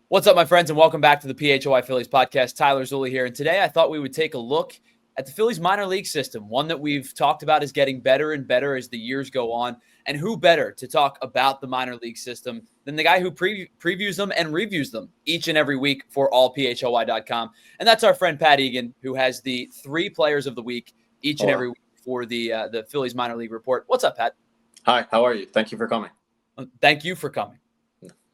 What's up, my friends, and welcome back to the PHLY Phillies podcast. Tyler Zulli here, and today I thought we would take a look at the Phillies minor league system, one that we've talked about is getting better and better as the years go on. And who better to talk about the minor league system than the guy who previews them and reviews them each and every week for allphly.com. And that's our friend Pat Egan, who has the 3 players of the week each and every week for the Phillies minor league report. What's up, Pat? Hi, how are you? Thank you for coming. Thank you for coming.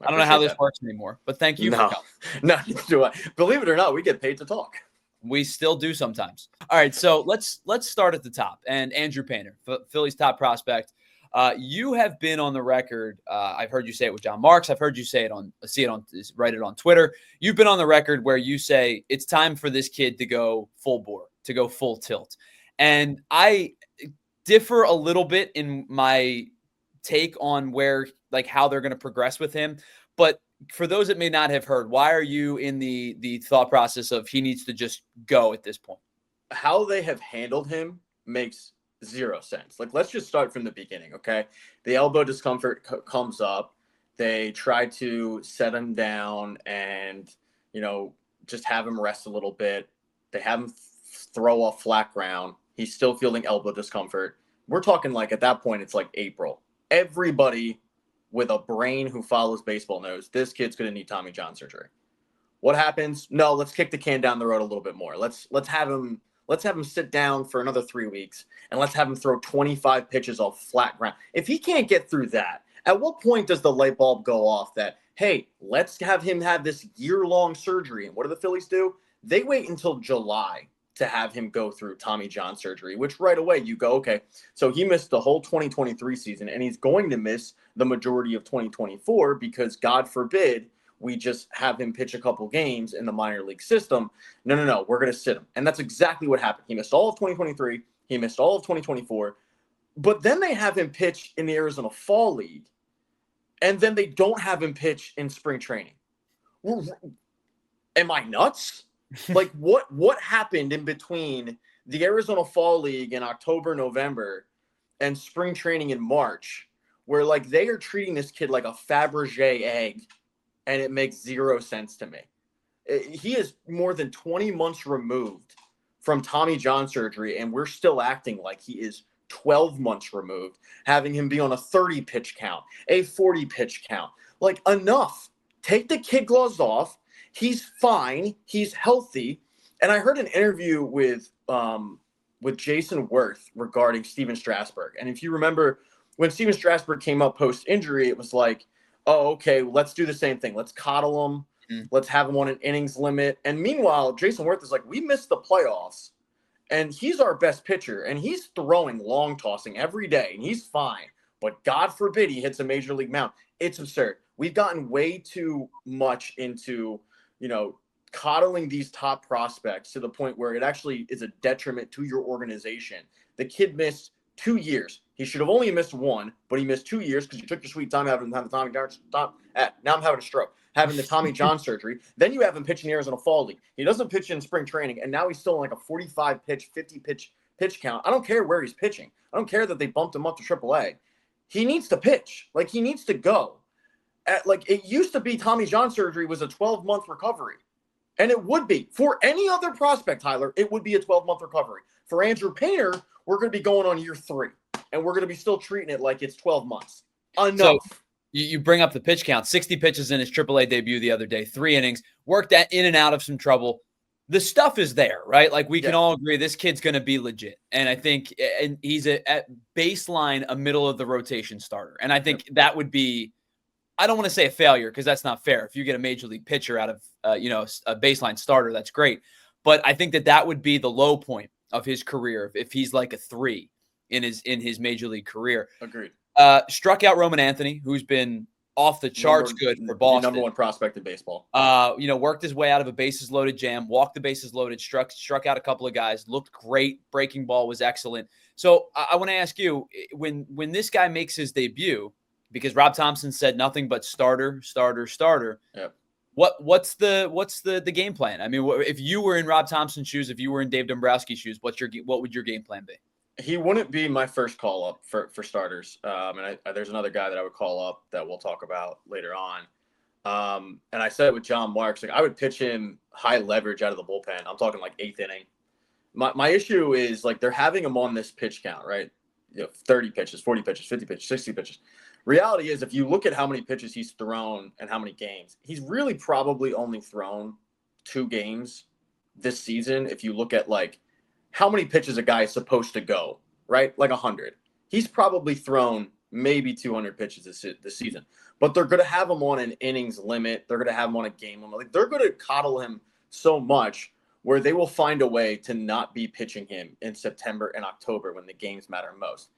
I don't know how this works anymore, but thank you for coming. No, do I. Believe it or not, we get paid to talk. We still do sometimes. All right, so let's start at the top. And Andrew Painter, Phillies top prospect. You have been on the record. I've heard you say it with John Marks. I've heard you write it on Twitter. You've been on the record where you say it's time for this kid to go full bore, to go full tilt. And I differ a little bit in my take on how they're going to progress with him. But for those that may not have heard, why are you in the thought process of he needs to just go at this point? How they have handled him makes zero sense. Let's just start from the beginning, okay? The elbow discomfort comes up. They try to set him down and, just have him rest a little bit. They have him throw off flat ground. He's still feeling elbow discomfort. We're talking at that point, it's April. Everybody with a brain who follows baseball knows this kid's going to need Tommy John surgery. What happens? No, let's kick the can down the road a little bit more. Let's have him sit down for another 3 weeks, and let's have him throw 25 pitches off flat ground. If he can't get through that, at what point does the light bulb go off that, hey, let's have him have this year-long surgery? And what do the Phillies do? They wait until July to have him go through Tommy John surgery, which right away you go, okay, so he missed the whole 2023 season, and he's going to miss the majority of 2024 because, God forbid, we just have him pitch a couple games in the minor league system. No, we're going to sit him. And that's exactly what happened. He missed all of 2023. He missed all of 2024. But then they have him pitch in the Arizona Fall League, and then they don't have him pitch in spring training. Am I nuts? What happened in between the Arizona Fall League in October, November, and spring training in March, where they are treating this kid like a Fabergé egg, and it makes zero sense to me. He is more than 20 months removed from Tommy John surgery, and we're still acting like he is 12 months removed, having him be on a 30-pitch count, a 40-pitch count. Enough. Take the kid gloves off. He's fine. He's healthy. And I heard an interview with Jason Wirth regarding Steven Strasburg. And if you remember, when Steven Strasburg came up post-injury, it was oh, okay, let's do the same thing. Let's coddle him. Mm-hmm. Let's have him on an innings limit. And meanwhile, Jason Wirth is we missed the playoffs, and he's our best pitcher, and he's throwing long tossing every day, and he's fine. But God forbid he hits a major league mound. It's absurd. We've gotten way too much into coddling these top prospects to the point where it actually is a detriment to your organization. The kid missed 2 years. He should have only missed 1, but he missed 2 years because you took your sweet time having the Tommy John. Now I'm having a stroke. Having the Tommy John surgery. Then you have him pitching the Arizona Fall League. He doesn't pitch in spring training, and now he's still in a 45-pitch, 50-pitch count. I don't care where he's pitching. I don't care that they bumped him up to AAA. He needs to pitch. He needs to go. It used to be Tommy John surgery was a 12-month recovery. And it would be. For any other prospect, Tyler, it would be a 12-month recovery. For Andrew Painter, we're going to be going on year 3. And we're going to be still treating it like it's 12 months. Enough. So you bring up the pitch count. 60 pitches in his AAA debut the other day. 3 innings. Worked in and out of some trouble. The stuff is there, right? We can all agree this kid's going to be legit. And I think he's at baseline a middle-of-the-rotation starter. And I think that would be – I don't want to say a failure because that's not fair. If you get a major league pitcher out of, a baseline starter, that's great. But I think that would be the low point of his career if he's a 3 in his major league career. Agreed. Struck out Roman Anthony, who's been off the charts good for Boston. Number 1 prospect in baseball. Worked his way out of a bases loaded jam, walked the bases loaded, struck out a couple of guys, looked great. Breaking ball was excellent. So I want to ask you, when this guy makes his debut, because Rob Thompson said nothing but starter. Yep. What's the game plan? I mean, if you were in Rob Thompson's shoes, if you were in Dave Dombrowski's shoes, what would your game plan be? He wouldn't be my first call up for starters. And there's another guy that I would call up that we'll talk about later on. And I said it with John Marks, like I would pitch him high leverage out of the bullpen. I'm talking like 8th inning. My issue is like they're having him on this pitch count, right? 30 pitches, 40 pitches, 50 pitches, 60 pitches. Reality is, if you look at how many pitches he's thrown and how many games, he's really probably only thrown 2 games this season. If you look at like how many pitches a guy is supposed to go, right? Like 100. He's probably thrown maybe 200 pitches this season. But they're going to have him on an innings limit. They're going to have him on a game limit. Like they're going to coddle him so much where they will find a way to not be pitching him in September and October when the games matter most.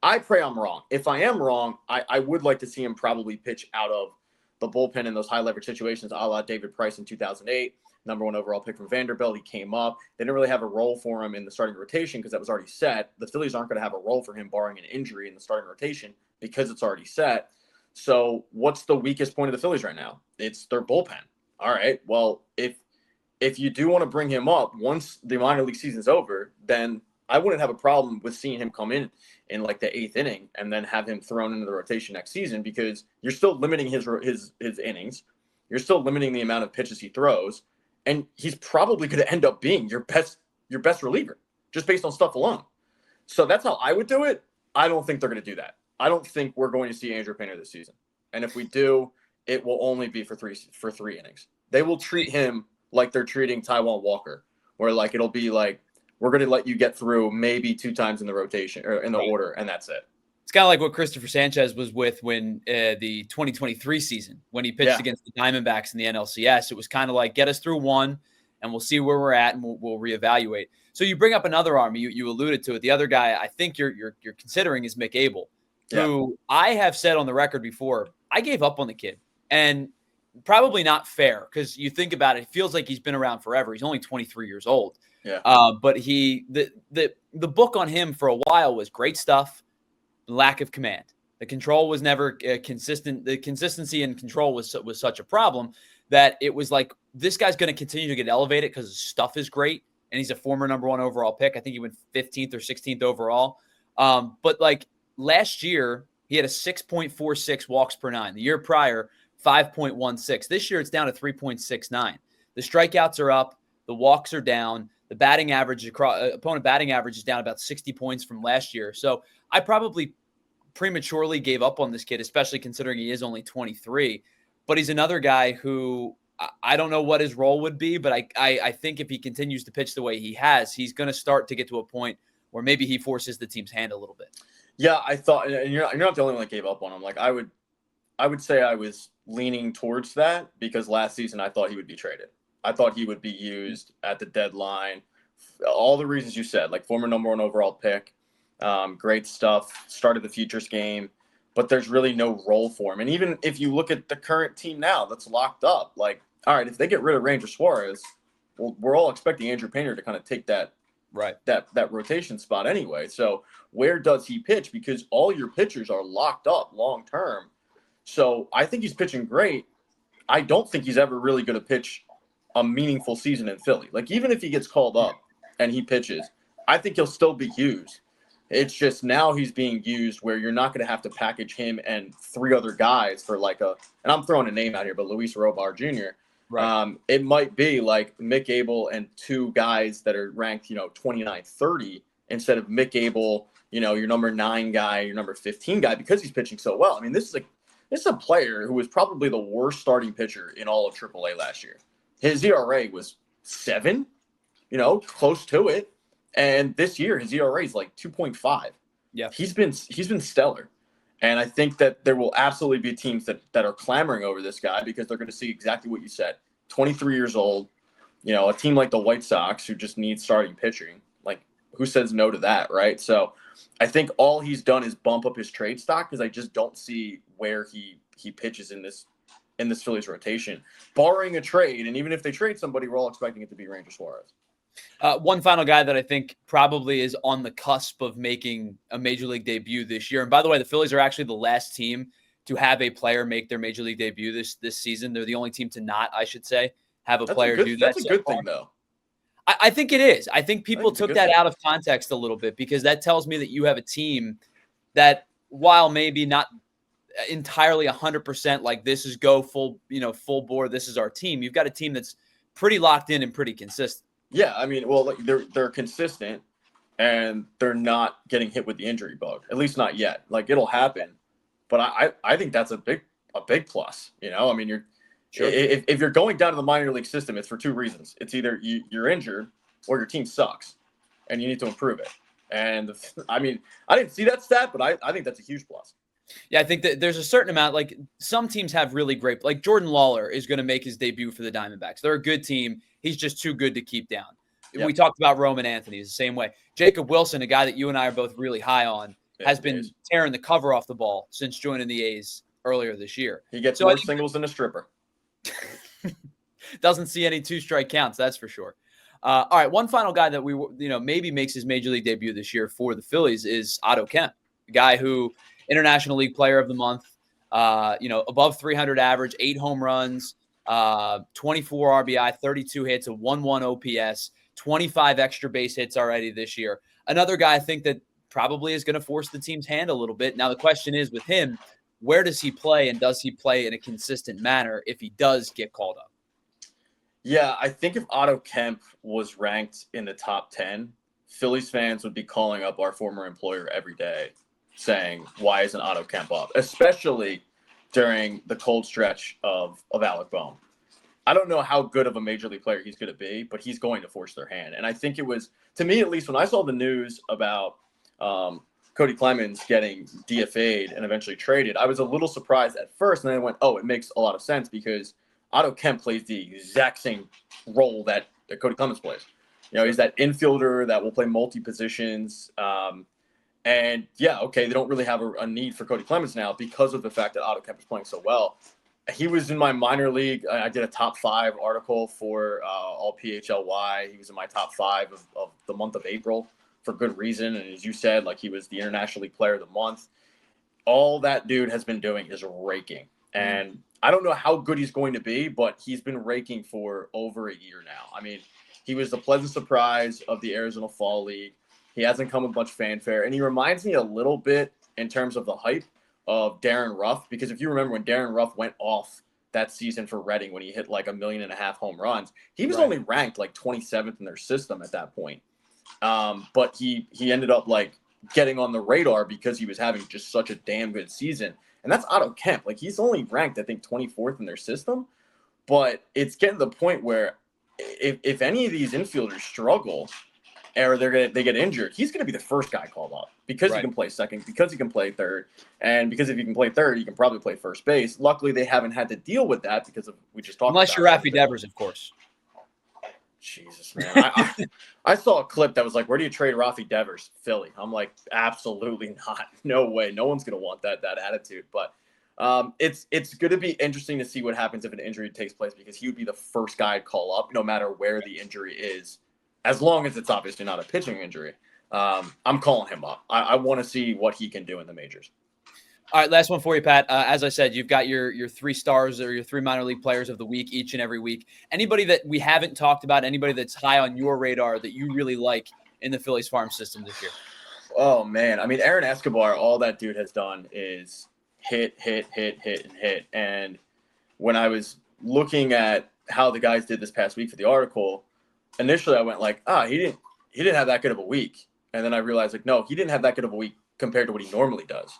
I pray I'm wrong. If I am wrong, I would like to see him probably pitch out of the bullpen in those high leverage situations, a la David Price in 2008, #1 overall pick from Vanderbilt. He came up. They didn't really have a role for him in the starting rotation because that was already set. The Phillies aren't going to have a role for him barring an injury in the starting rotation because it's already set. So what's the weakest point of the Phillies right now? It's their bullpen. All right, well, if you do want to bring him up once the minor league season's over, then I wouldn't have a problem with seeing him come in like the 8th inning and then have him thrown into the rotation next season, because you're still limiting his innings. You're still limiting the amount of pitches he throws, and he's probably going to end up being your best reliever just based on stuff alone. So that's how I would do it. I don't think they're going to do that. I don't think we're going to see Andrew Painter this season. And if we do, it will only be for three innings. They will treat him like they're treating Taijuan Walker, where like it'll be like, we're going to let you get through maybe 2 times in the rotation or in the order, and that's it. It's kind of like what Christopher Sanchez was with when the 2023 season, when he pitched against the Diamondbacks in the NLCS. It was kind of like, get us through one, and we'll see where we're at, and we'll reevaluate. So you bring up another arm. You alluded to it. The other guy I think you're considering is Mick Abel, who I have said on the record before, I gave up on the kid. And probably not fair, because you think about it, it feels like he's been around forever. He's only 23 years old. Yeah. But the book on him for a while was great stuff, lack of command. The control was never consistent. The consistency and control was such a problem that it was like, this guy's going to continue to get elevated because his stuff is great, and he's a former #1 overall pick. I think he went 15th or 16th overall. But like last year, he had a 6.46 walks per 9. The year prior, 5.16. This year, it's down to 3.69. The strikeouts are up. The walks are down. The batting average, opponent batting average, is down about 60 points from last year. So I probably prematurely gave up on this kid, especially considering he is only 23. But he's another guy who I don't know what his role would be, but I think if he continues to pitch the way he has, he's going to start to get to a point where maybe he forces the team's hand a little bit. Yeah, I thought, and you're not the only one that gave up on him. Like I would say I was leaning towards that, because last season I thought he would be traded. I thought he would be used at the deadline. All the reasons you said, like former #1 overall pick, great stuff, started the futures game, but there's really no role for him. And even if you look at the current team now that's locked up, like, all right, if they get rid of Ranger Suarez, well, we're all expecting Andrew Painter to kind of take that rotation spot anyway. So where does he pitch? Because all your pitchers are locked up long term. So I think he's pitching great. I don't think he's ever really going to pitch a meaningful season in Philly. Like, even if he gets called up and he pitches, I think he'll still be used. It's just now he's being used where you're not going to have to package him and 3 other guys for like and I'm throwing a name out here, but Luis Robar Jr. Right. It might be like Mick Abel and 2 guys that are ranked, 29, 30, instead of Mick Abel, your number 9 guy, your number 15 guy, because he's pitching so well. I mean, this is a player who was probably the worst starting pitcher in all of AAA last year. His ERA was 7, close to it. And this year, his ERA is like 2.5. Yeah, he's been stellar. And I think that there will absolutely be teams that are clamoring over this guy, because they're going to see exactly what you said. 23 years old, a team like the White Sox who just needs starting pitching. Like, who says no to that, right? So I think all he's done is bump up his trade stock, because I just don't see where he pitches in this Phillies rotation, barring a trade. And even if they trade somebody, we're all expecting it to be Ranger Suarez. One final guy that I think probably is on the cusp of making a major league debut this year. And by the way, the Phillies are actually the last team to have a player make their major league debut this season. They're the only team to not, I should say, have a player do that. That's a good thing, though. I think it is. I think people took that out of context a little bit, because that tells me that you have a team that, while maybe not entirely 100% like this is go full, full bore. This is our team. You've got a team that's pretty locked in and pretty consistent. Yeah, I mean, well, like, they're consistent and they're not getting hit with the injury bug, at least not yet. Like, it'll happen, but I think that's a big plus. I mean, Sure. if you're going down to the minor league system, it's for two reasons. It's either you're injured or your team sucks, and you need to improve it. And I mean, I didn't see that stat, but I think that's a huge plus. Yeah, I think that there's a certain amount, like some teams have really great, like Jordan Lawler is going to make his debut for the Diamondbacks. They're a good team. He's just too good to keep down. Yep. We talked about Roman Anthony the same way. Jacob Wilson, a guy that you and I are both really high on, has been tearing the cover off the ball since joining the A's earlier this year. He gets more singles than a stripper. Doesn't see any two-strike counts, that's for sure. All right, one final guy that we maybe makes his major league debut this year for the Phillies is Otto Kemp, a guy who International League Player of the Month, above 300 average, 8 home runs, 24 RBI, 32 hits, a 1.1 OPS, 25 extra base hits already this year. Another guy I think that probably is going to force the team's hand a little bit. Now the question is with him, where does he play, and does he play in a consistent manner if he does get called up? Yeah, I think if Otto Kemp was ranked in the top 10, Phillies fans would be calling up our former employer every day saying, why isn't Otto Kemp up? Especially during the cold stretch of Alec Bohm. I don't know how good of a major league player he's going to be, but he's going to force their hand. And I think it was, to me at least, when I saw the news about Cody Clemens getting DFA'd and eventually traded, I was a little surprised at first. And then I went, oh, it makes a lot of sense because Otto Kemp plays the exact same role that Cody Clemens plays. He's that infielder that will play multi-positions. And yeah, okay, they don't really have a need for Cody Clemens now because of the fact that Otto Kemp is playing so well. He was in my minor league. I did a top 5 article for all PHLY. He was in my top 5 of the month of April for good reason. And as you said, like, he was the International League Player of the Month. All that dude has been doing is raking. And I don't know how good he's going to be, but he's been raking for over a year now. I mean, he was the pleasant surprise of the Arizona Fall League. He hasn't come with much fanfare, and he reminds me a little bit in terms of the hype of Darren Ruff, because if you remember when Darren Ruff went off that season for Reading when he hit like 1.5 million home runs, he was only ranked like 27th in their system at that point. But he ended up like getting on the radar because he was having just such a damn good season. And that's Otto Kemp. Like, he's only ranked, I think, 24th in their system. But it's getting to the point where if any of these infielders struggle or they get injured, he's going to be the first guy called up because he can play second, because he can play third, and because if he can play third, he can probably play first base. Luckily, they haven't had to deal with that because we just talked unless you're Rafi Devers, of course. Jesus, man. I saw a clip that was like, where do you trade Rafi Devers? Philly. I'm like, absolutely not. No way. No one's going to want that attitude. But it's going to be interesting to see what happens if an injury takes place because he would be the first guy to call up no matter where the injury is, as long as it's obviously not a pitching injury. I'm calling him up. I want to see what he can do in the majors. All right, last one for you, Pat. As I said, you've got your 3 stars or your 3 minor league players of the week each and every week. Anybody that we haven't talked about, anybody that's high on your radar that you really like in the Phillies farm system this year? Oh, man. I mean, Aaron Escobar, all that dude has done is hit. And when I was looking at how the guys did this past week for the article, initially I went like, he didn't have that good of a week. And then I realized, like, no, he didn't have that good of a week compared to what he normally does.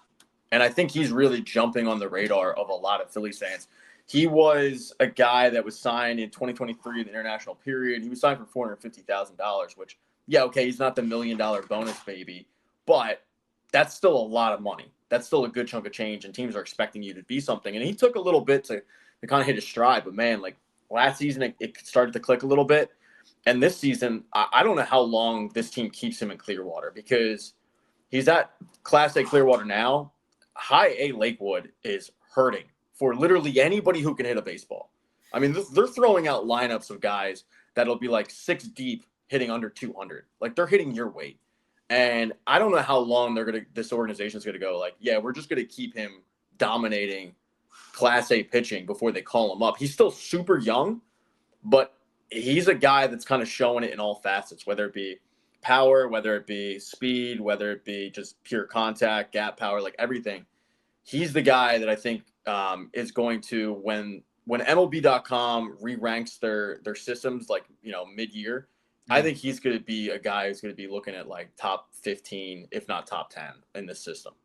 And I think he's really jumping on the radar of a lot of Phillies fans. He was a guy that was signed in 2023 in the international period. He was signed for $450,000, which, yeah, okay, he's not the $1 million bonus baby, but that's still a lot of money. That's still a good chunk of change, and teams are expecting you to be something. And he took a little bit to kind of hit his stride, but, man, like last season it started to click a little bit. And this season, I don't know how long this team keeps him in Clearwater because he's at Class A Clearwater now. High A Lakewood is hurting for literally anybody who can hit a baseball. I mean, they're throwing out lineups of guys that'll be like 6 deep hitting under 200. Like, they're hitting your weight. And I don't know how long this organization's going to go like, yeah, we're just going to keep him dominating Class A pitching before they call him up. He's still super young, but he's a guy that's kind of showing it in all facets, whether it be power, whether it be speed, whether it be just pure contact, gap power, like everything. he's the guy that I think is going to, when MLB.com re-ranks their systems, like, mid-year, I think he's going to be a guy who's going to be looking at like top 15, if not top 10 in this system.